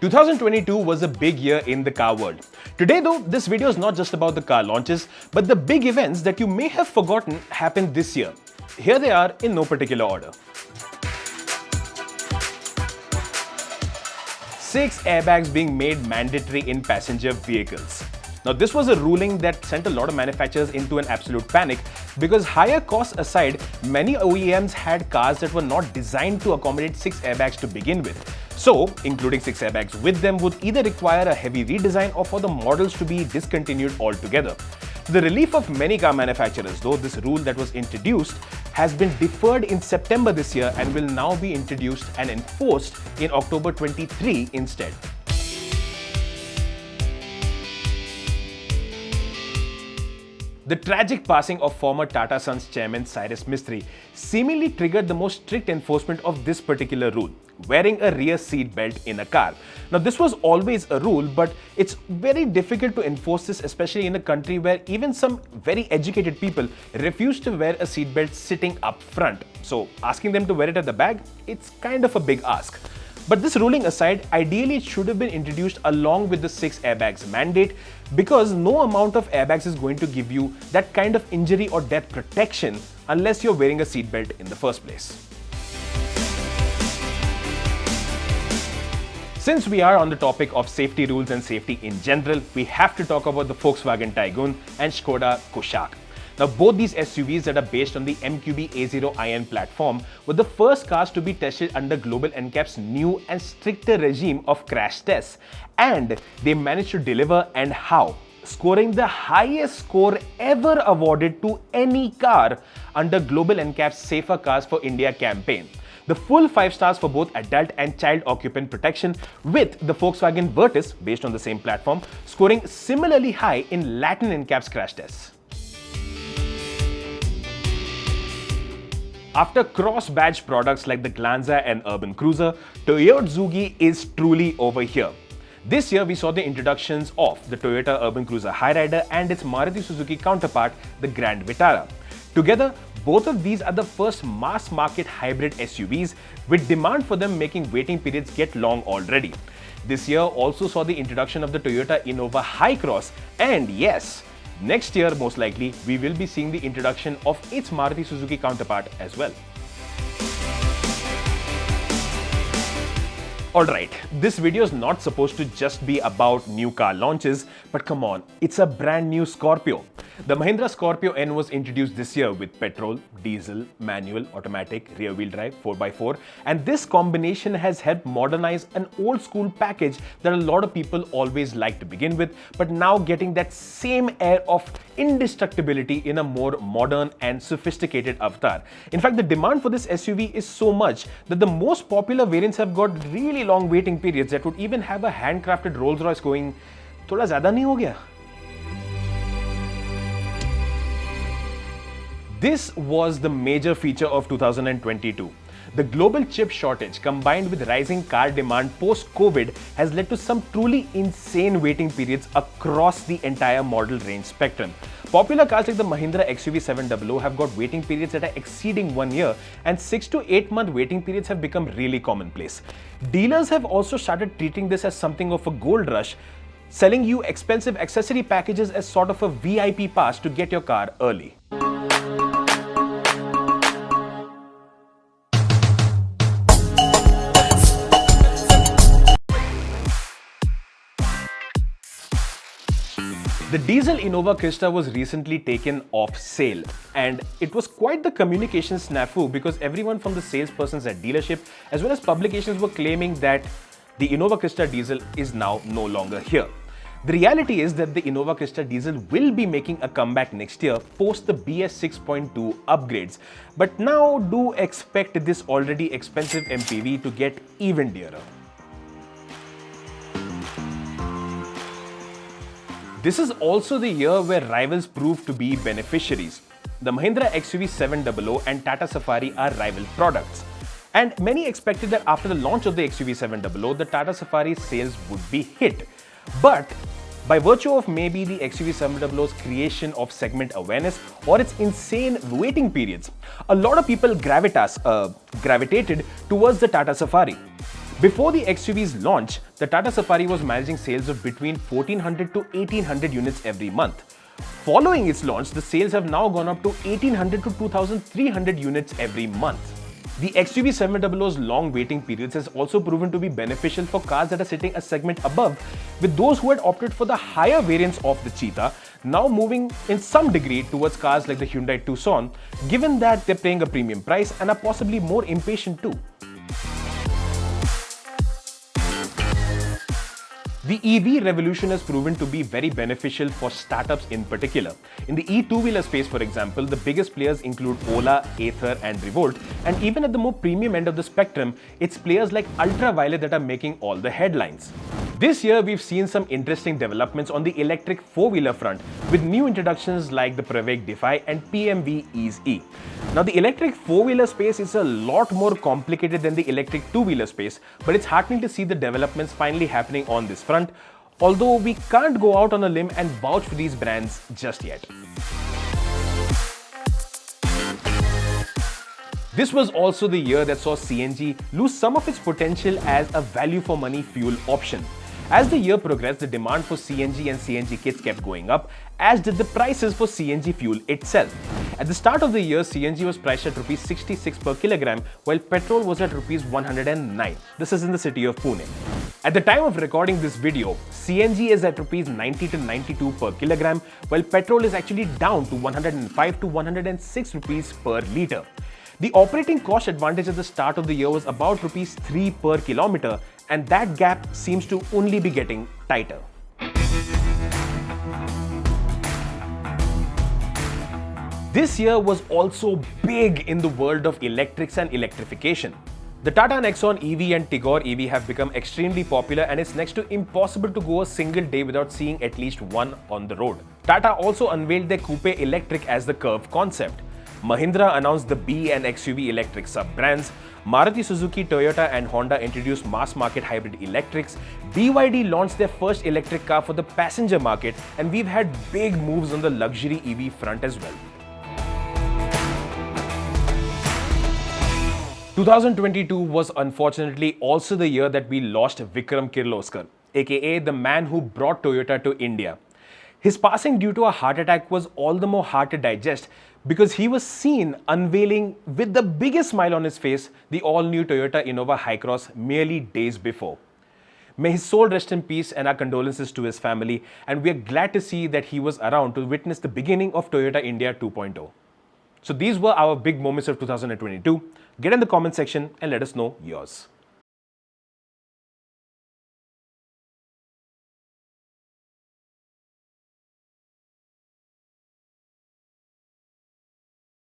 2022 was a big year in the car world. Today though, this video is not just about the car launches, but the big events that you may have forgotten happened this year. Here they are in no particular order. 6 airbags being made mandatory in passenger vehicles. Now this was a ruling that sent a lot of manufacturers into an absolute panic because higher costs aside, many OEMs had cars that were not designed to accommodate 6 airbags to begin with. So, including 6 airbags with them would either require a heavy redesign or for the models to be discontinued altogether. To the relief of many car manufacturers though, this rule that was introduced has been deferred in September this year and will now be introduced and enforced in October 23 instead. The tragic passing of former Tata Sons chairman Cyrus Mistry seemingly triggered the most strict enforcement of this particular rule, wearing a rear seat belt in a car. Now this was always a rule, but it's very difficult to enforce this, especially in a country where even some very educated people refuse to wear a seat belt sitting up front. So asking them to wear it at the back, it's kind of a big ask. But this ruling aside, ideally it should have been introduced along with the 6 airbags mandate because no amount of airbags is going to give you that kind of injury or death protection unless you're wearing a seatbelt in the first place. Since we are on the topic of safety rules and safety in general, we have to talk about the Volkswagen Taygun and Skoda Kodiaq. Now both these SUVs that are based on the MQB A0iN platform were the first cars to be tested under Global NCAP's new and stricter regime of crash tests. And they managed to deliver, and how? Scoring the highest score ever awarded to any car under Global NCAP's Safer Cars for India campaign. The full 5 stars for both adult and child occupant protection, with the Volkswagen Virtus, based on the same platform, scoring similarly high in Latin NCAP's crash tests. After cross-badge products like the Glanza and Urban Cruiser, Toyota-Suzuki is truly over here. This year we saw the introductions of the Toyota Urban Cruiser Hyryder and its Maruti Suzuki counterpart, the Grand Vitara. Together, both of these are the first mass-market hybrid SUVs, with demand for them making waiting periods get long already. This year also saw the introduction of the Toyota Innova Hi-Cross, and yes, next year, most likely, we will be seeing the introduction of its Maruti Suzuki counterpart as well. Alright, this video is not supposed to just be about new car launches, but come on, it's a brand new Scorpio. The Mahindra Scorpio N was introduced this year with petrol, diesel, manual, automatic, rear-wheel drive, 4x4, and this combination has helped modernize an old-school package that a lot of people always like to begin with, but now getting that same air of indestructibility in a more modern and sophisticated avatar. In fact, the demand for this SUV is so much that the most popular variants have got really long waiting periods that would even have a handcrafted Rolls-Royce going, "Thoda zyada nahi ho gaya?" This was the major feature of 2022. The global chip shortage combined with rising car demand post-COVID has led to some truly insane waiting periods across the entire model range spectrum. Popular cars like the Mahindra XUV700 have got waiting periods that are exceeding 1 year, and 6 to 8 month waiting periods have become really commonplace. Dealers have also started treating this as something of a gold rush, selling you expensive accessory packages as sort of a VIP pass to get your car early. The diesel Innova Crysta was recently taken off sale, and it was quite the communication snafu because everyone from the salespersons at dealership as well as publications were claiming that the Innova Crysta diesel is now no longer here. The reality is that the Innova Crysta diesel will be making a comeback next year post the BS 6.2 upgrades, but now do expect this already expensive MPV to get even dearer. This is also the year where rivals prove to be beneficiaries. The Mahindra XUV700 and Tata Safari are rival products. And many expected that after the launch of the XUV700, the Tata Safari sales would be hit. But by virtue of maybe the XUV700's creation of segment awareness or its insane waiting periods, a lot of people gravitated towards the Tata Safari. Before the XUV's launch, the Tata Safari was managing sales of between 1400 to 1800 units every month. Following its launch, the sales have now gone up to 1800 to 2300 units every month. The XUV700's long waiting periods has also proven to be beneficial for cars that are sitting a segment above, with those who had opted for the higher variants of the Cheetah now moving in some degree towards cars like the Hyundai Tucson, given that they're paying a premium price and are possibly more impatient too. The EV revolution has proven to be very beneficial for startups in particular. In the e-two-wheeler space, for example, the biggest players include Ola, Ather and Revolt, and even at the more premium end of the spectrum, it's players like Ultraviolet that are making all the headlines. This year, we've seen some interesting developments on the electric four-wheeler front, with new introductions like the Pravec Defy and PMV Ease E. Now, the electric four-wheeler space is a lot more complicated than the electric two-wheeler space, but it's heartening to see the developments finally happening on this front, although we can't go out on a limb and vouch for these brands just yet. This was also the year that saw CNG lose some of its potential as a value-for-money fuel option. As the year progressed, the demand for CNG and CNG kits kept going up, as did the prices for CNG fuel itself. At the start of the year, CNG was priced at Rs 66 per kilogram, while petrol was at Rs 109. This is in the city of Pune. At the time of recording this video, CNG is at Rs 90 to 92 per kilogram, while petrol is actually down to 105 to 106 rupees per litre. The operating cost advantage at the start of the year was about Rs 3 per kilometer, and that gap seems to only be getting tighter. This year was also big in the world of electrics and electrification. The Tata Nexon EV and Tigor EV have become extremely popular, and it's next to impossible to go a single day without seeing at least one on the road. Tata also unveiled their Coupe Electric as the Curve concept. Mahindra announced the B and XUV electric sub-brands. Maruti Suzuki, Toyota and Honda introduced mass-market hybrid electrics. BYD launched their first electric car for the passenger market, and we've had big moves on the luxury EV front as well. 2022 was unfortunately also the year that we lost Vikram Kirloskar, aka the man who brought Toyota to India. His passing due to a heart attack was all the more hard to digest because he was seen unveiling with the biggest smile on his face the all-new Toyota Innova Hycross merely days before. May his soul rest in peace, and our condolences to his family, and we are glad to see that he was around to witness the beginning of Toyota India 2.0. So these were our big moments of 2022. Get in the comment section and let us know yours.